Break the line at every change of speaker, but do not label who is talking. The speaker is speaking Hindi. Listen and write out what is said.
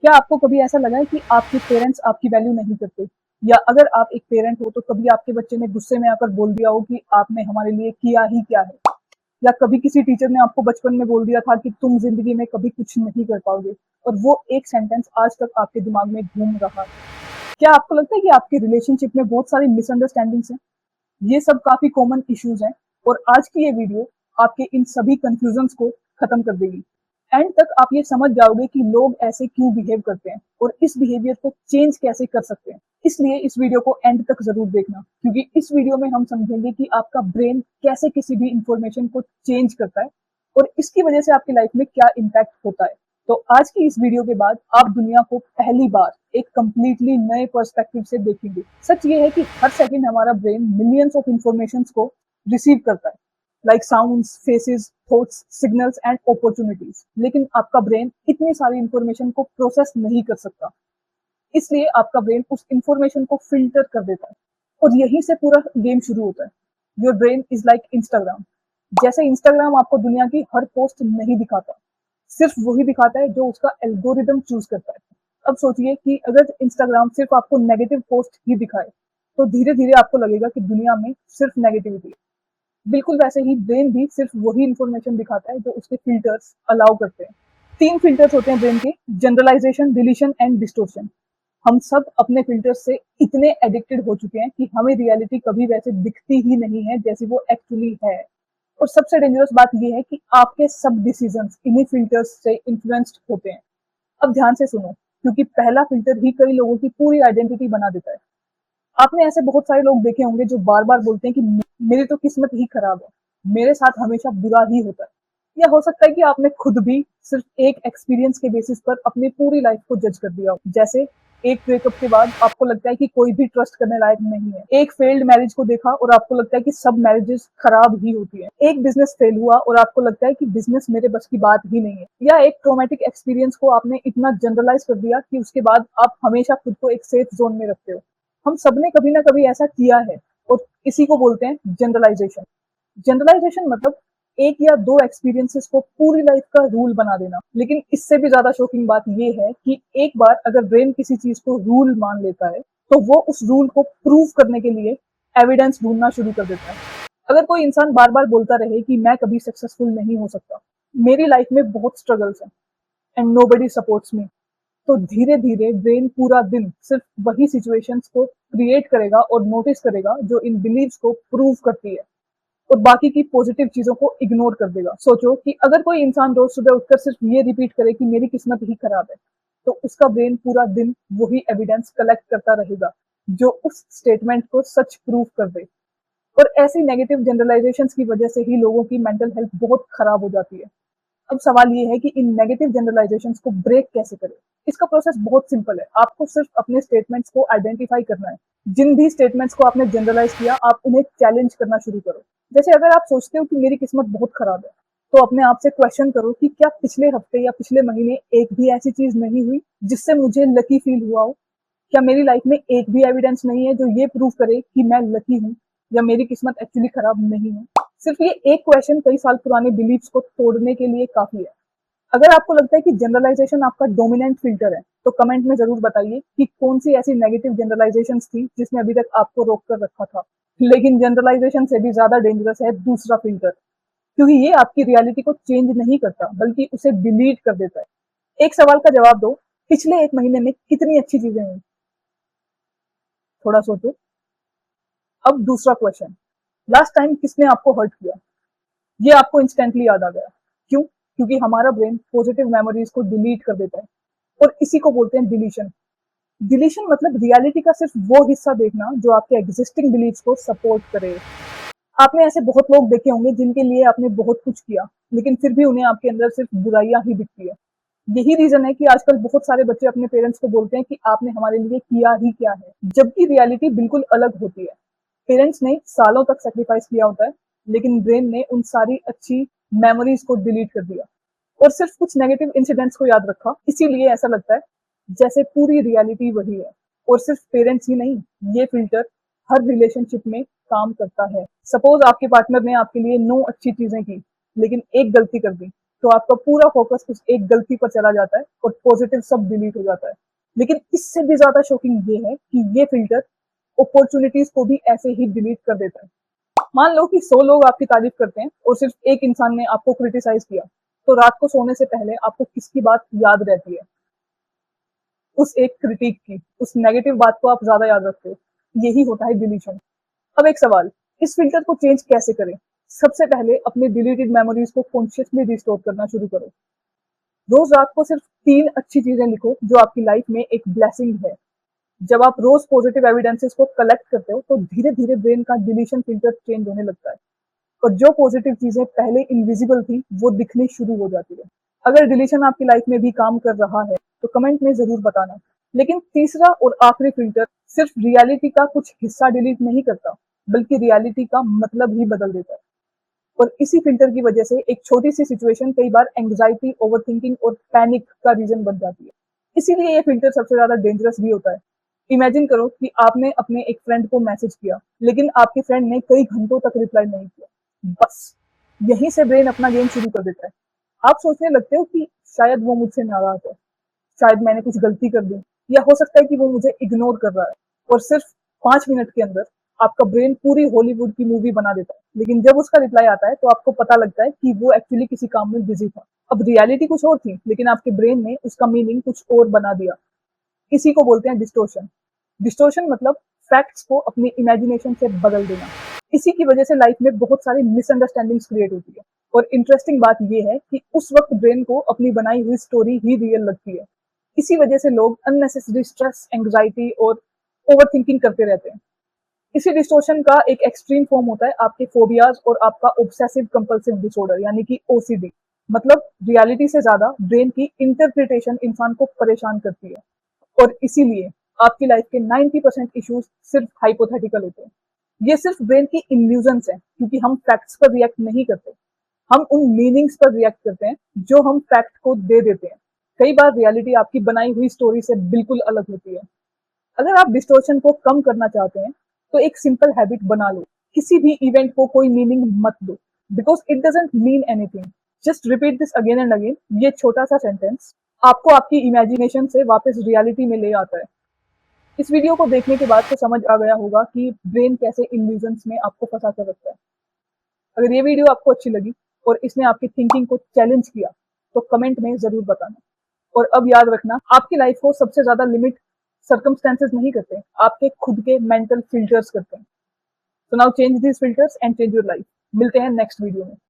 क्या आपको कभी ऐसा लगा है कि आपके पेरेंट्स आपकी वैल्यू नहीं करते? या अगर आप एक पेरेंट हो तो कभी आपके बच्चे ने गुस्से में आकर बोल दिया हो कि आपने हमारे लिए किया ही क्या है? या कभी किसी टीचर ने आपको बचपन में बोल दिया था कि तुम ज़िंदगी में कभी कुछ नहीं कर पाओगे और वो एक सेंटेंस आज तक आपके दिमाग में घूम रहा है। क्या आपको लगता है कि आपके रिलेशनशिप में बहुत सारी मिसअंडरस्टैंडिंग्स हैं? ये सब काफ़ी कॉमन इश्यूज़ हैं और आज की ये वीडियो आपके इन सभी कन्फ्यूजन्स को खत्म कर देगी। एंड तक आप ये समझ जाओगे कि लोग ऐसे क्यों बिहेव करते हैं और इस बिहेवियर को चेंज कैसे कर सकते हैं। इसलिए इस वीडियो को एंड तक जरूर देखना, क्योंकि इस वीडियो में हम समझेंगे कि आपका ब्रेन कैसे किसी भी इंफॉर्मेशन को चेंज करता है और इसकी वजह से आपकी लाइफ में क्या इम्पैक्ट होता है। तो आज की इस वीडियो के बाद आप दुनिया को पहली बार एक कंप्लीटली नए पर्सपेक्टिव से देखेंगे। सच ये है कि हर सेकंड हमारा ब्रेन मिलियंस ऑफ इंफॉर्मेशन को रिसीव करता है, like sounds, faces, thoughts, signals and opportunities. लेकिन आपका ब्रेन इतनी सारी इंफॉर्मेशन को प्रोसेस नहीं कर सकता, इसलिए आपका ब्रेन उस इंफॉर्मेशन को फिल्टर कर देता है और यहीं से पूरा गेम शुरू होता है। Your brain is like Instagram. जैसे इंस्टाग्राम आपको दुनिया की हर पोस्ट नहीं दिखाता, सिर्फ वही दिखाता है जो उसका एल्गोरिदम चूज करता है। अब सोचिए कि अगर इंस्टाग्राम सिर्फ आपको नेगेटिव पोस्ट ही दिखाए तो धीरे धीरे आपको लगेगा कि दुनिया में सिर्फ नेगेटिविटी है। बिल्कुल वैसे ही ब्रेन भी सिर्फ वही इंफॉर्मेशन दिखाता है जो उसके फिल्टर्स अलाउ करते हैं। 3 फिल्टर्स होते हैं ब्रेन के: जनरलाइजेशन, डिलीशन एंड डिस्टोर्शन। हम सब अपने फिल्टर्स से इतने एडिक्टेड हो चुके हैं कि हमें रियलिटी कभी वैसे दिखती ही नहीं है जैसी वो एक्चुअली है। और सबसे डेंजरस बात ये है कि आपके सब डिसीजंस इन्हीं फिल्टर्स से इन्फ्लुएंस्ड होते हैं। अब ध्यान से सुनो, क्योंकि पहला फिल्टर ही कई लोगों की पूरी आइडेंटिटी बना देता है। आपने ऐसे बहुत सारे लोग देखे होंगे जो बार बार बोलते हैं कि मेरी तो किस्मत ही खराब है, मेरे साथ हमेशा बुरा ही होता है। या हो सकता है कि आपने खुद भी सिर्फ एक एक्सपीरियंस के बेसिस पर अपनी पूरी लाइफ को जज कर दिया हो। जैसे एक ब्रेकअप के बाद आपको लगता है कि कोई भी ट्रस्ट करने लायक नहीं है। एक फेल्ड मैरिज को देखा और आपको लगता है कि सब मैरिजेस खराब ही होती है। एक बिजनेस फेल हुआ और आपको लगता है कि बिजनेस मेरे बस की बात ही नहीं है। या एक ट्रॉमेटिक एक्सपीरियंस को आपने इतना जनरलाइज कर दिया कि उसके बाद आप हमेशा खुद को एक सेफ जोन में रखते हो। हम सबने कभी ना कभी ऐसा किया है और इसी को बोलते हैं जनरलाइजेशन। जनरलाइजेशन मतलब एक या दो एक्सपीरियंसेस को पूरी लाइफ का रूल बना देना। लेकिन इससे भी ज्यादा शॉकिंग बात यह है कि एक बार अगर ब्रेन किसी चीज को रूल मान लेता है तो वो उस रूल को प्रूव करने के लिए एविडेंस ढूंढना शुरू कर देता है। अगर कोई इंसान बार बार बोलता रहे कि मैं कभी सक्सेसफुल नहीं हो सकता, मेरी लाइफ में बहुत स्ट्रगल्स हैं एंड नोबडी सपोर्ट्स मी, तो धीरे धीरे ब्रेन पूरा दिन सिर्फ वही सिचुएशंस को क्रिएट करेगा और नोटिस करेगा जो इन बिलीव्स को प्रूव करती है और बाकी की पॉजिटिव चीजों को इग्नोर कर देगा। सोचो कि अगर कोई इंसान रोज सुबह उठकर सिर्फ ये रिपीट करे कि मेरी किस्मत ही खराब है, तो उसका ब्रेन पूरा दिन वही एविडेंस कलेक्ट करता रहेगा जो उस स्टेटमेंट को सच प्रूव कर दे। और ऐसी नेगेटिव जनरलाइजेशंस की वजह से ही लोगों की मेंटल हेल्थ बहुत खराब हो जाती है। अब सवाल ये है कि इन नेगेटिव जनरलाइजेशंस को ब्रेक कैसे करें। इसका प्रोसेस बहुत सिंपल है। आपको सिर्फ अपने स्टेटमेंट्स को आइडेंटिफाई करना है। जिन भी स्टेटमेंट्स को आपने जनरलाइज किया, आप उन्हें चैलेंज करना शुरू करो। जैसे अगर आप सोचते हो कि मेरी किस्मत बहुत खराब है, तो अपने आप से क्वेश्चन करो कि क्या पिछले हफ्ते या पिछले महीने एक भी ऐसी चीज नहीं हुई जिससे मुझे लकी फील हुआ हो। क्या मेरी लाइफ में एक भी एविडेंस नहीं है जो ये प्रूव करे कि मैं लकी हूँ या मेरी किस्मत एक्चुअली खराब नहीं है। सिर्फ ये एक क्वेश्चन कई साल पुराने बिलीव्स को तोड़ने के लिए काफी है। अगर आपको लगता है कि जनरलाइजेशन आपका डोमिनेंट फिल्टर है, तो कमेंट में जरूर बताइए कि कौन सी ऐसी नेगेटिव जनरलाइजेशंस थी जिसने अभी तक आपको रोक कर रखा था। लेकिन जनरलाइजेशन से भी ज्यादा डेंजरस है दूसरा फिल्टर, क्योंकि ये आपकी रियलिटी को चेंज नहीं करता बल्कि उसे डिलीट कर देता है। एक सवाल का जवाब दो, पिछले एक महीने में कितनी अच्छी चीजें हुई, थोड़ा सोचो। अब दूसरा क्वेश्चन, लास्ट टाइम किसने आपको हर्ट किया। ये आपको इंस्टेंटली याद आ गया। क्यों? क्योंकि हमारा ब्रेन पॉजिटिव मेमोरीज को डिलीट कर देता है और इसी को बोलते हैं डिलीशन। डिलीशन मतलब रियलिटी का सिर्फ वो हिस्सा देखना जो आपके एग्जिस्टिंग बिलीव्स को सपोर्ट करे। आपने ऐसे बहुत लोग देखे होंगे जिनके लिए आपने बहुत कुछ किया, लेकिन फिर भी उन्हें आपके अंदर सिर्फ बुराइयां ही दिखती है। यही रीजन है कि आजकल बहुत सारे बच्चे अपने पेरेंट्स को बोलते हैं कि आपने हमारे लिए किया ही क्या है, जबकि रियलिटी बिल्कुल अलग होती है। पेरेंट्स ने सालों तक सेक्रीफाइस किया होता है, लेकिन ब्रेन ने उन सारी अच्छी मेमोरीज को डिलीट कर दिया और सिर्फ कुछ नेगेटिव इंसिडेंट्स को याद रखा। इसीलिए ऐसा लगता है जैसे पूरी रियलिटी वही है। और सिर्फ पेरेंट्स ही नहीं, ये फिल्टर हर रिलेशनशिप में काम करता है। सपोज आपके पार्टनर ने आपके लिए 9 अच्छी चीजें की, लेकिन एक गलती कर दी, तो आपका पूरा फोकस उस एक गलती पर चला जाता है और पॉजिटिव सब डिलीट हो जाता है। लेकिन इससे भी ज्यादा शॉकिंग ये है कि ये फिल्टर अपॉर्चुनिटीज को भी ऐसे ही डिलीट कर देता है। मान लो कि 100 लोग आपकी तारीफ करते हैं और सिर्फ एक इंसान ने आपको क्रिटिसाइज किया, तो रात को सोने से पहले आपको किसकी बात याद रहती है? उस एक क्रिटिक की, उस नेगेटिव बात को आप ज्यादा याद रखते हो। यही होता है डिलीशन। अब एक सवाल, इस फिल्टर को चेंज कैसे करें? सबसे पहले अपने डिलीटेड मेमोरीज को कॉन्शियसली रिस्टोर करना शुरू करो। रोज रात को सिर्फ 3 अच्छी चीजें लिखो जो आपकी लाइफ में एक ब्लेसिंग है। जब आप रोज पॉजिटिव एविडेंसेस को कलेक्ट करते हो तो धीरे धीरे ब्रेन का डिलीशन फिल्टर चेंज होने लगता है और जो पॉजिटिव चीजें पहले इनविजिबल थी वो दिखनी शुरू हो जाती है। अगर डिलीशन आपकी लाइफ में भी काम कर रहा है तो कमेंट में जरूर बताना। लेकिन तीसरा और आखिरी फिल्टर सिर्फ रियलिटी का कुछ हिस्सा डिलीट नहीं करता, बल्कि रियलिटी का मतलब ही बदल देता है। और इसी फिल्टर की वजह से एक छोटी सी सिचुएशन कई बार एंग्जाइटी, ओवरथिंकिंग और पैनिक का रीजन बन जाती है। इसीलिए ये फिल्टर सबसे ज्यादा डेंजरस भी होता है। इमेजिन करो कि आपने अपने एक फ्रेंड को मैसेज किया, लेकिन आपके फ्रेंड ने कई घंटों तक रिप्लाई नहीं किया। बस यहीं से ब्रेन अपना गेम शुरू कर देता है। आप सोचने लगते हो कि शायद वो मुझसे नाराज है, शायद मैंने कुछ गलती कर दी, या हो सकता है कि वो मुझे इग्नोर कर रहा है। और सिर्फ 5 मिनट के अंदर आपका ब्रेन पूरी हॉलीवुड की मूवी बना देता है। लेकिन जब उसका रिप्लाई आता है तो आपको पता लगता है कि वो एक्चुअली किसी काम में बिजी था। अब रियलिटी कुछ और थी, लेकिन आपके ब्रेन ने उसका मीनिंग कुछ और बना दिया। इसी को बोलते हैं डिस्टोर्शन। डिस्टोर्शन मतलब फैक्ट्स को अपनी इमेजिनेशन से बदल देना। इसी की वजह से लाइफ में बहुत सारी मिसअंडरस्टैंडिंग्स क्रिएट होती है। और इंटरेस्टिंग बात यह है कि उस वक्त ब्रेन को अपनी बनाई हुई स्टोरी ही रियल लगती है। इसी वजह से लोग अननेसेसरी स्ट्रेस, एंग्जाइटी और ओवरथिंकिंग करते रहते हैं। इसी डिस्टोर्शन का एक एक्सट्रीम फॉर्म होता है आपके फोबियाज और आपका ऑब्सेसिव कंपल्सिव डिसऑर्डर यानी कि ओसीडी। मतलब रियलिटी से ज्यादा ब्रेन की इंटरप्रिटेशन इंसान को परेशान करती है। और इसीलिए आपकी लाइफ के 90% इश्यूज सिर्फ हाइपोथेटिकल होते हैं। ये सिर्फ ब्रेन की इल्यूजन्स हैं, क्योंकि हम फैक्ट्स पर रिएक्ट नहीं करते, हम उन मीनिंग्स पर रिएक्ट करते हैं जो हम फैक्ट को दे देते हैं। कई बार रियलिटी आपकी बनाई हुई स्टोरी से बिल्कुल अलग होती है। अगर आप डिस्टॉर्शन को कम करना चाहते हैं तो एक सिंपल हैबिट बना लो, किसी भी इवेंट को कोई मीनिंग मत दो, because it doesn't mean anything. Just repeat this again and again. ये छोटा सा सेंटेंस आपको आपकी इमेजिनेशन से वापस रियलिटी में ले आता है। इस वीडियो को देखने के बाद तो समझ आ गया होगा कि ब्रेन कैसे इल्यूजन्स में आपको फंसा कर रखता है। अगर ये वीडियो आपको अच्छी लगी और इसने आपकी थिंकिंग को चैलेंज किया तो कमेंट में जरूर बताना। और अब याद रखना, आपकी लाइफ को सबसे ज्यादा लिमिट सर्कमस्टेंसेस नहीं करते, आपके खुद के मेंटल फिल्टर्स करते हैं। So now change this filters and change your life. मिलते हैं नेक्स्ट वीडियो में।